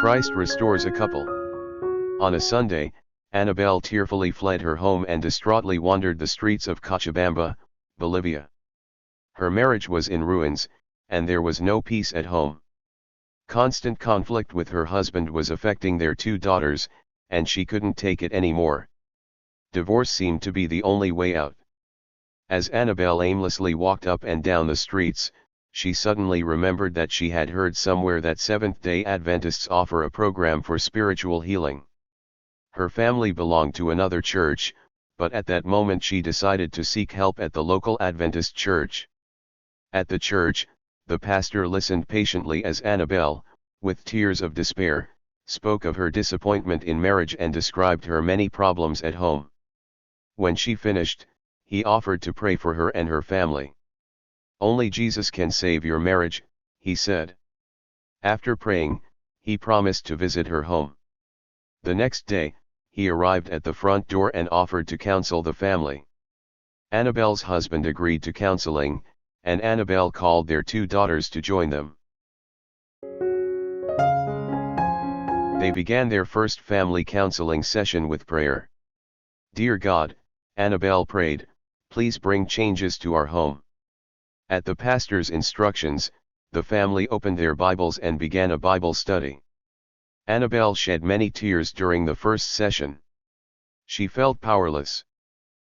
Christ restores a couple. On a Sunday, Annabelle tearfully fled her home and distraughtly wandered the streets of Cochabamba, Bolivia. Her marriage was in ruins, and there was no peace at home. Constant conflict with her husband was affecting their two daughters, and she couldn't take it anymore. Divorce seemed to be the only way out. As Annabelle aimlessly walked up and down the streets, she suddenly remembered that she had heard somewhere that Seventh-day Adventists offer a program for spiritual healing. Her family belonged to another church, but at that moment she decided to seek help at the local Adventist church. At the church, the pastor listened patiently as Annabelle, with tears of despair, spoke of her disappointment in marriage and described her many problems at home. When she finished, he offered to pray for her and her family. "Only Jesus can save your marriage," he said. After praying, he promised to visit her home. The next day, he arrived at the front door and offered to counsel the family. Annabelle's husband agreed to counseling, and Annabelle called their two daughters to join them. They began their first family counseling session with prayer. "Dear God," Annabelle prayed, "please bring changes to our home." At the pastor's instructions, the family opened their Bibles and began a Bible study. Annabelle shed many tears during the first session. She felt powerless.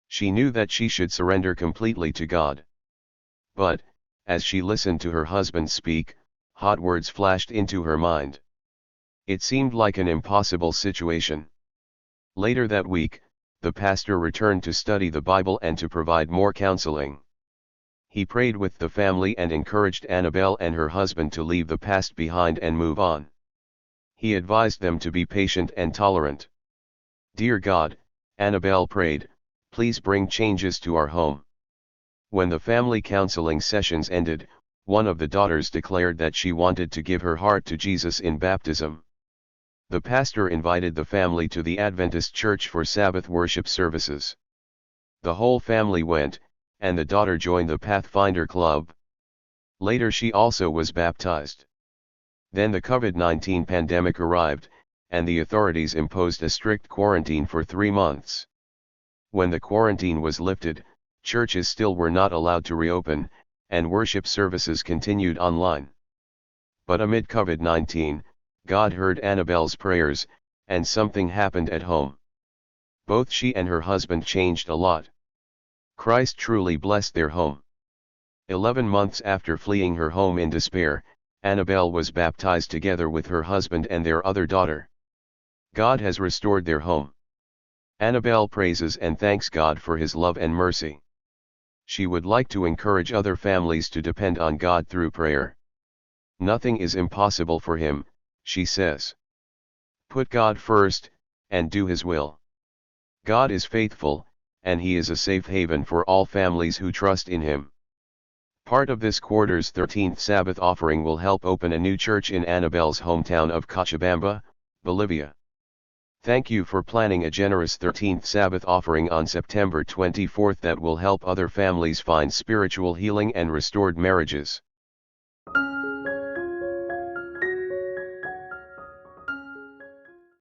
She knew that she should surrender completely to God. But, as she listened to her husband speak, hot words flashed into her mind. It seemed like an impossible situation. Later that week, the pastor returned to study the Bible and to provide more counseling. He prayed with the family and encouraged Annabelle and her husband to leave the past behind and move on. He advised them to be patient and tolerant. "Dear God," Annabelle prayed, "please bring changes to our home." When the family counseling sessions ended, one of the daughters declared that she wanted to give her heart to Jesus in baptism. The pastor invited the family to the Adventist Church for Sabbath worship services. The whole family went, and the daughter joined the Pathfinder Club. Later she also was baptized. Then the COVID-19 pandemic arrived, and the authorities imposed a strict quarantine for 3 months. When the quarantine was lifted, churches still were not allowed to reopen, and worship services continued online. But amid COVID-19, God heard Annabelle's prayers, and something happened at home. Both she and her husband changed a lot. Christ truly blessed their home. 11 months after fleeing her home in despair, Annabelle was baptized together with her husband and their other daughter. God has restored their home. Annabelle praises and thanks God for His love and mercy. She would like to encourage other families to depend on God through prayer. "Nothing is impossible for Him," she says. "Put God first, and do His will. God is faithful, and He is a safe haven for all families who trust in Him." Part of this quarter's 13th Sabbath offering will help open a new church in Annabelle's hometown of Cochabamba, Bolivia. Thank you for planning a generous 13th Sabbath offering on September 24 that will help other families find spiritual healing and restored marriages.